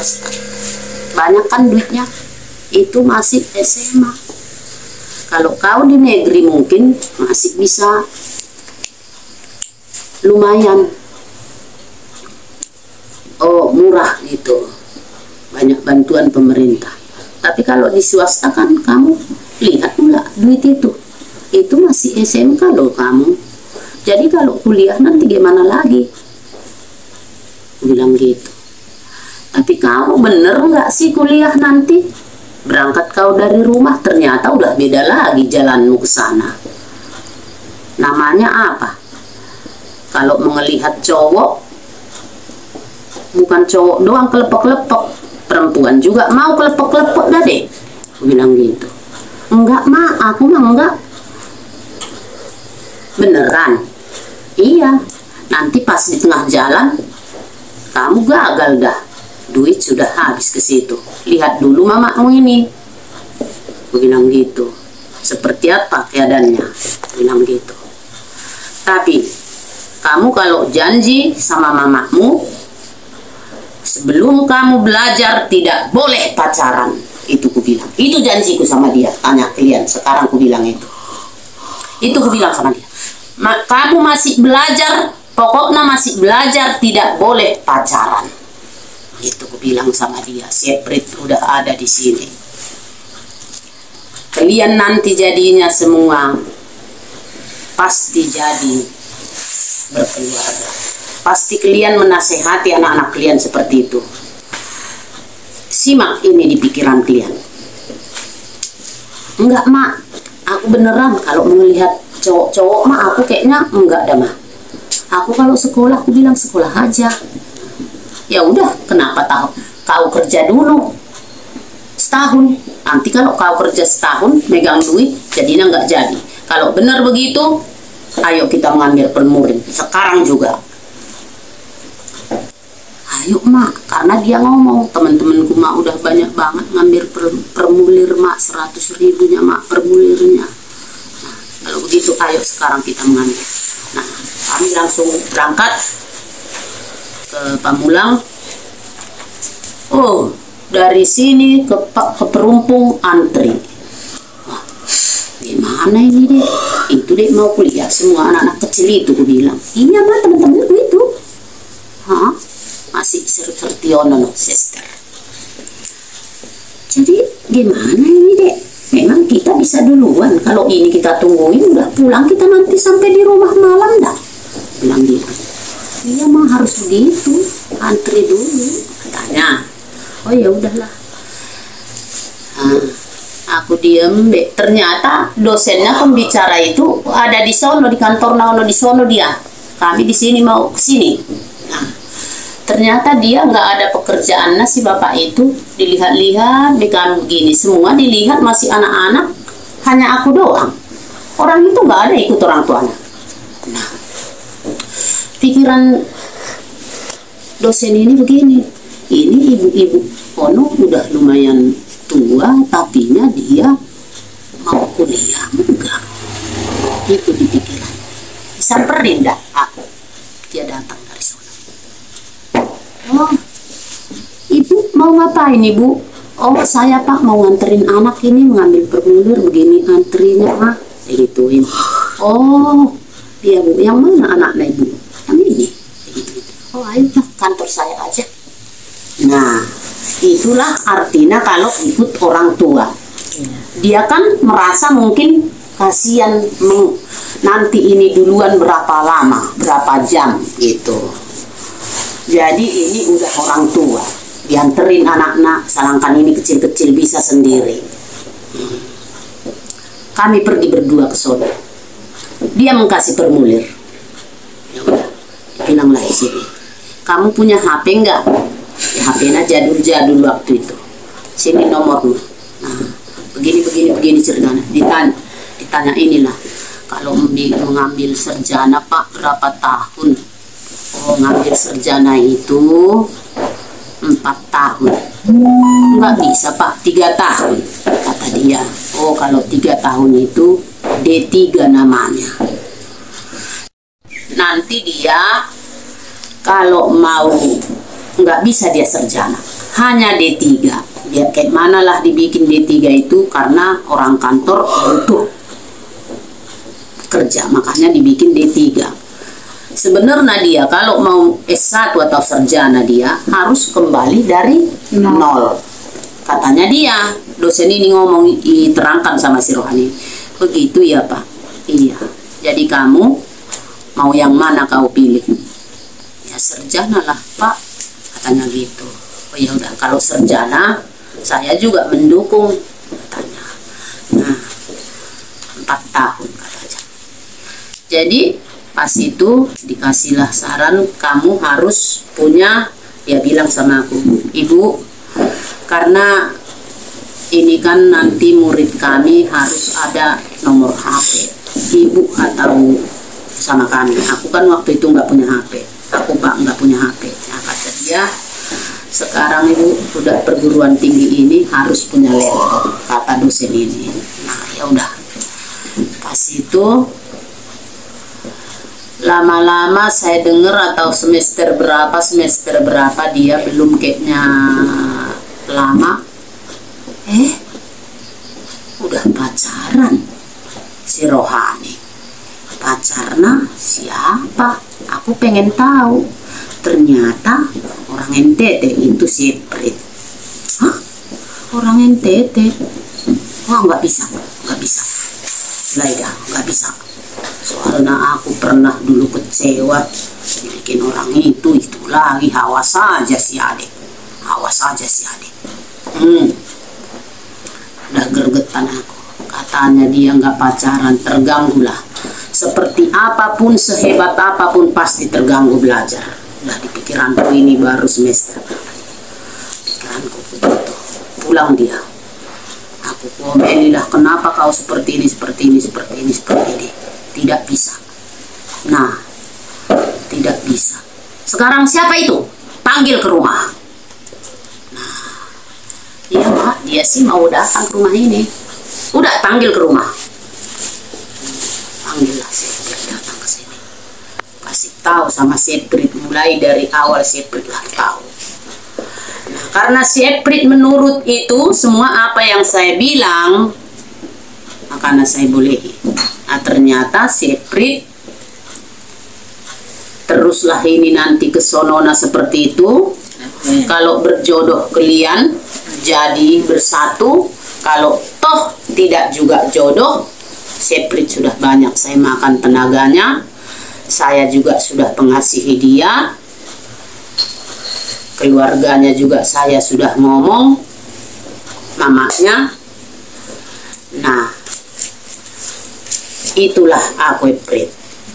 swasta. Banyak kan duitnya, itu masih SMA. Kalau kau di negeri mungkin masih bisa lumayan, murah gitu, banyak bantuan pemerintah. Tapi kalau di swasta kan kamu lihat pula duit itu masih SMK loh kamu. Jadi kalau kuliah nanti gimana lagi? Bilang gitu. Tapi kamu bener nggak sih kuliah nanti? Berangkat kau dari rumah ternyata udah beda lagi jalanmu ke sana. Namanya apa? Kalau melihat cowok, bukan cowok doang kelepek-kelepek, perempuan juga mau kelepek-kelepek dah deh. Aku bilang gitu. Enggak mah, aku mah enggak. Beneran. Iya, nanti pas di tengah jalan kamu gagal dah, duit sudah habis ke situ. Lihat dulu mamamu ini, aku bilang gitu. Seperti apa keadaannya, aku bilang gitu. Tapi kamu kalau janji sama mamamu, sebelum kamu belajar tidak boleh pacaran. Itu ku bilang, itu janjiku sama dia. Tanya kalian, sekarang ku bilang itu. Itu ku bilang sama dia. Kamu masih belajar, pokoknya masih belajar, tidak boleh pacaran. Itu ku bilang sama dia. Separate udah ada di sini. Kalian nanti jadinya semua pasti jadi berkeluarga. Pasti kalian menasehati anak-anak kalian seperti itu. Simak ini di pikiran kalian. Enggak mak, aku beneran kalau melihat cowok-cowok mah aku kayaknya enggak dah mah. Aku kalau sekolah aku bilang sekolah aja. Ya udah, kenapa kau kerja dulu setahun. Nanti kalau kau kerja setahun megang duit jadinya enggak jadi. Kalau benar begitu, ayo kita mengambil permurin sekarang juga. Ayo mak, karena dia ngomong teman-temanku mak udah banyak banget ngambil permulir mak, 100.000-nya mak permulirnya. Nah, kalau begitu ayo sekarang kita mengambil. Nah, kami langsung berangkat ke Pamulang. Oh, dari sini ke Perumpung antri. Wah, gimana ini deh? Itu deh mau kuliah semua anak-anak kecil itu, ku bilang. Iya mah teman-temanku itu. Hah? Masih sertiono no sister. Jadi gimana ini dek? Memang kita bisa duluan. Kalau ini kita tungguin udah pulang kita nanti sampai di rumah malam dah. Bilang gitu. Iya mah harus begitu. Antri dulu katanya. Oh ya udahlah. Nah, aku diem dek. Ternyata dosennya pembicara itu ada di sono, di kantor Naono di sono dia. Kami di sini mau ke sini. Nah, ternyata dia nggak ada pekerjaannya si bapak itu. Dilihat-lihat di kami begini semua dilihat masih anak-anak, hanya aku doang. Orang itu nggak ada ikut orang tuanya. Nah, pikiran dosen ini begini, ini ibu-ibu Ono udah lumayan tua tapinya dia mau kuliah enggak? Itu di pikiran. Disamperin dah aku. Dia datang dari sana. Oh, ibu mau ngapain ibu? Oh saya pak mau nganterin anak ini mengambil permulir begini antrinya ah, digituin. Oh dia bu, yang mana anaknya ibu? Yang ini. Gitu. Oh ayo lah kantor saya aja. Nah itulah artinya kalau ikut orang tua. Dia kan merasa mungkin kasihan nanti ini duluan berapa lama, berapa jam gitu. Jadi ini udah orang tua, dianterin anak-anak, salangkan ini kecil-kecil bisa sendiri. Kami pergi berdua ke sono. Dia mengkasih permulir. Ya udah, bilang lah sini. Kamu punya HP enggak? Ya, HP-nya jadul-jadul waktu itu. Sini nomornya. Nah, begini ceritanya. Ditanya inilah. Kalau mengambil sarjana pak berapa tahun? Oh ngambil sarjana itu 4 tahun. Nggak bisa pak 3 tahun kata dia. Oh kalau 3 tahun itu D3 namanya. Nanti dia kalau mau nggak bisa dia sarjana hanya D3. Biar kayak mana lah dibikin D3 itu, karena orang kantor butuh kerja, makanya dibikin D3. Sebenarnya dia kalau mau S1 atau sarjana dia harus kembali dari nol. Katanya dia, dosen ini ngomong, diterangkan sama si Rohani. Begitu ya Pak? Iya. Jadi kamu mau yang mana kau pilih? Ya sarjana lah Pak, katanya gitu. Oh ya udah, kalau sarjana saya juga mendukung, katanya. Nah, 4 tahun katanya. Jadi pas itu dikasihlah saran, kamu harus punya, dia bilang sama aku, Ibu, karena ini kan nanti murid kami harus ada nomor HP Ibu atau sama kami. Aku kan waktu itu nggak punya HP, aku Pak nggak punya HP. Nah, kata dia, sekarang Ibu udah perguruan tinggi ini harus punya laptop, kata dosen ini. Nah ya udah, pas itu lama-lama saya dengar, atau semester berapa dia belum kayaknya lama, udah pacaran si Rohani. Pacarnya siapa? Aku pengen tahu. Ternyata orang NTT itu Seprit. Hah? Orang NTT? Wah, nggak bisa. Laida, nggak bisa. Soalnya aku pernah dulu kecewa bikin orang itu lagi. Awas saja si adik. Udah gergetan aku. Katanya dia nggak pacaran, terganggu lah. Seperti apapun, sehebat apapun pasti terganggu belajar. Udah di pikiranku ini baru semester. Pikiranku begitu. Pulang dia. Aku komelilah, kenapa kau seperti ini. Tidak bisa. Nah, tidak bisa. Sekarang siapa itu? Panggil ke rumah. Nah, iya Pak, dia sih mau datang ke rumah ini. Udah, panggil ke rumah. Panggillah Seprit datang ke sini. Kasih tahu sama Seprit, mulai dari awal Seprit lah tahu. Nah, karena Seprit menurut itu semua apa yang saya bilang, makanya saya bolehi. Nah, ternyata Seprit teruslah ini nanti kesonona seperti itu. Kalau berjodoh kalian jadi bersatu, kalau toh tidak juga jodoh, Seprit sudah banyak saya makan tenaganya, saya juga sudah mengasihi dia, keluarganya juga saya sudah ngomong, mamanya. Nah, itulah aku Seprit.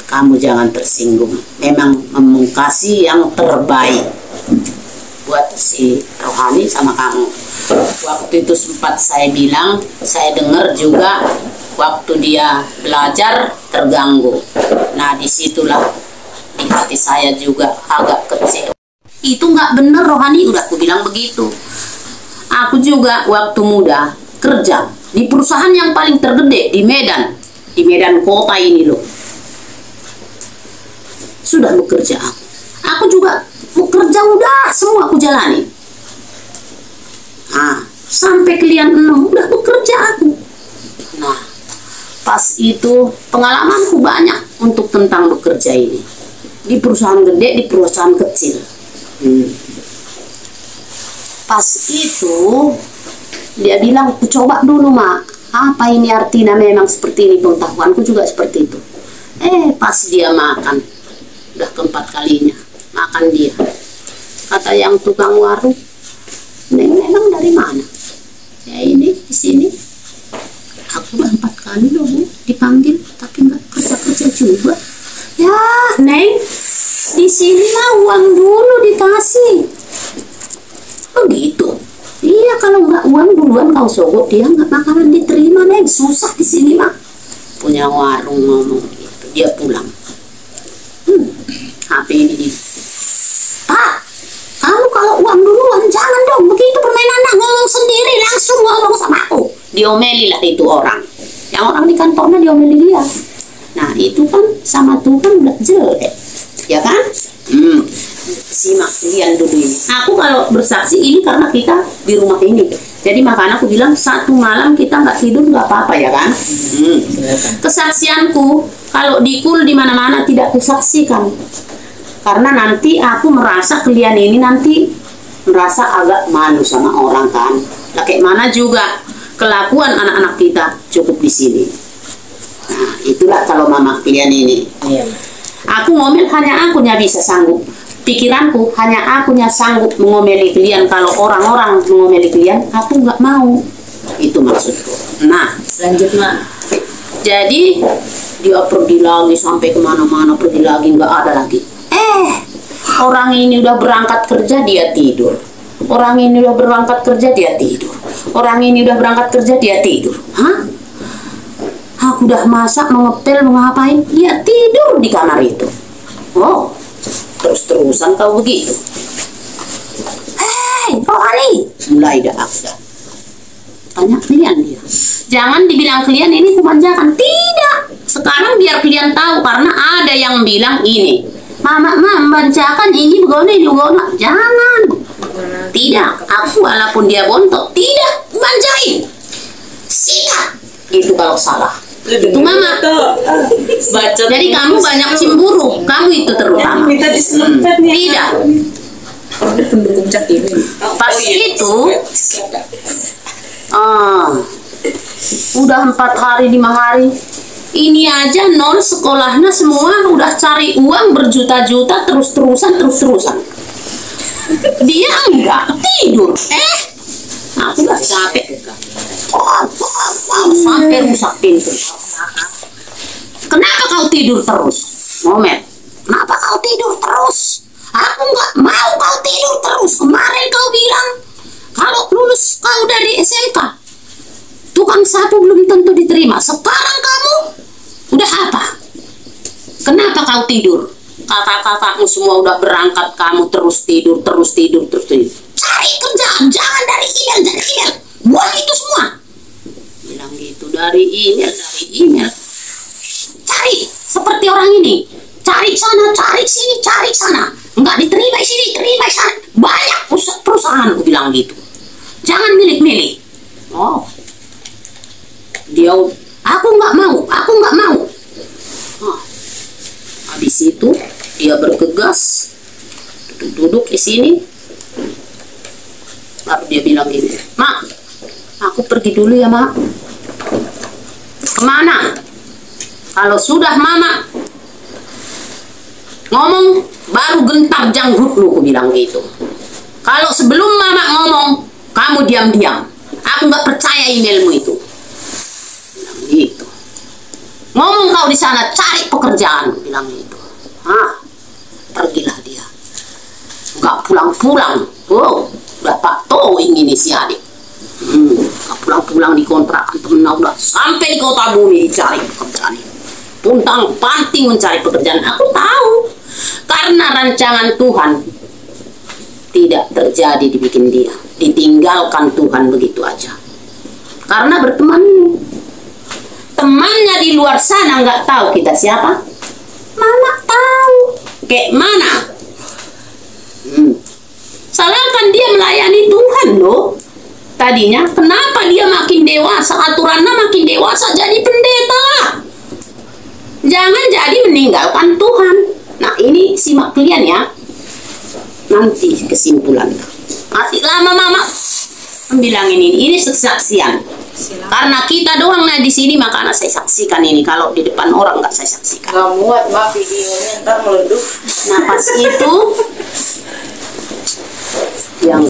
Kamu jangan tersinggung. Memang memungkasi yang terbaik buat si Rohani sama kamu. Waktu itu sempat saya bilang, saya dengar juga waktu dia belajar terganggu. Nah, disitulah di hati saya juga agak kecewa. Itu nggak bener Rohani, udah aku bilang begitu. Aku juga waktu muda kerja di perusahaan yang paling tergede di Medan kota ini loh. Sudah bekerja aku juga bekerja, udah semua aku jalani. Nah, sampai kalian 6 udah bekerja aku. Nah, pas itu pengalamanku banyak untuk tentang bekerja ini. Di perusahaan gede, di perusahaan kecil. Pas itu dia bilang, coba dulu Mak, apa ini artinya, memang seperti ini, pengetahuanku juga seperti itu. Pas dia makan, udah keempat kalinya makan dia, kata yang tukang warung, Neng memang dari mana? Ya ini di sini. Aku udah 4 kali loh dipanggil, tapi nggak kerja juga. Ya Neng, di sini mah uang dulu dikasih. Begitu. Iya, kalau nggak uang duluan kau sogok, dia nggak bakalan diterima Neng. Susah di sini mah. Punya warung ngomong gitu. Dia pulang. HP ini di. Pak, kamu kalau uang duluan jangan dong begitu permainannya, ngomong sendiri, langsung ngomong sama aku. Diomeli lah itu orang. Yang orang di kantornya diomeli dia. Nah, itu kan sama Tuhan udah jelek. Ya kan? simak kalian dulu ini. Aku kalau bersaksi ini karena kita di rumah ini. Jadi makanya aku bilang satu malam kita nggak tidur nggak apa-apa ya kan. Kesaksianku kalau dikul di mana-mana tidak kusaksikan. Karena nanti aku merasa kalian ini nanti merasa agak malu sama orang kan. Lah kayak mana juga kelakuan anak-anak kita cukup di sini. Nah, itulah kalau mama kalian ini. Aku ngomel hanya akunya bisa sanggup. Pikiranku hanya akunya sanggup mengomeli kalian. Kalau orang-orang mengomeli kalian, aku nggak mau. Itu maksudku. Nah, Selanjutnya, jadi dia pergi lagi sampai kemana-mana, pergi lagi nggak ada lagi. Orang ini udah berangkat kerja dia tidur. Orang ini udah berangkat kerja dia tidur. Orang ini udah berangkat kerja dia tidur. Hah? Aku udah masak, mau ngepel, mau ngapain? Dia tidur di kamar itu. Oh, terus-terusan kau begitu. Hei, kau Ali. Mulai dah aku dah. Tanya kalian dia. Jangan dibilang kalian ini kemanjakan. Tidak. Sekarang biar kalian tahu karena ada yang bilang ini. Mama membacakan ini begini juga. Jangan. Tidak. Aku walaupun dia bontok, tidak manjain. Sikat. Itu kalau salah. Itu mama. baca. Jadi kamu banyak cemburu. Kamu itu terutama. Minta diselempet nih. Tidak. Pendukung Cak ini. Pas itu udah 4 hari 5 hari ini aja non sekolahnya semua udah cari uang berjuta-juta terus-terusan dia enggak tidur aku udah capek sampai rusak pintu. Kenapa kau tidur terus? Momen, kenapa kau tidur terus? Aku nggak mau kau tidur terus. Kemarin kau bilang kalau lulus kau dari SMK tukang sapu belum tentu diterima. Sekarang kamu udah apa? Kenapa kau tidur? Kakak-kakakmu semua udah berangkat, kamu terus tidur. Cari kerjaan, jangan dari email. Buang itu semua. Bilang gitu, dari email. Cari seperti orang ini. Cari sana, cari sini, cari sana. Enggak diterima sini, terima sana. Banyak perusahaan, aku bilang gitu. Jangan milih-milih. Oh, dia, aku nggak mau. Oh. Habis itu dia bergegas, duduk di sini. Lalu dia bilang gini, Mak, aku pergi dulu ya, Mak. Kemana? Kalau sudah Mama ngomong, baru gentar janggut lu, aku bilang gitu. Kalau sebelum Mama ngomong, kamu diam-diam. Aku nggak percaya emailmu itu. Bilang gitu. Ngomong kau di sana, cari pekerjaan, bilang gitu. Pergilah dia. Nggak pulang-pulang. Oh, udah Pak Towing ini si adik. Nggak pulang-pulang di kontrakan temennya, udah sampai di kota bumi dicari pekerjaan. Puntang panting mencari pekerjaan. Aku tahu. Karena rancangan Tuhan tidak terjadi dibikin dia. Ditinggalkan Tuhan begitu aja. Karena berteman. Temannya di luar sana nggak tahu kita siapa. Mama tahu. Kayak mana? Salahkan dia melayani Tuhan loh. Tadinya kenapa dia makin dewasa, aturannya makin dewasa jadi pendeta lah. Jangan jadi meninggalkan Tuhan. Nah ini simak kalian ya. Nanti kesimpulan. Nanti lama mama bilang ini kesaksian. Karena kita doang nah di sini makanya saya saksikan ini. Kalau di depan orang nggak saya saksikan. Nggak muat videonya ntar meleduk. Nah pas itu yang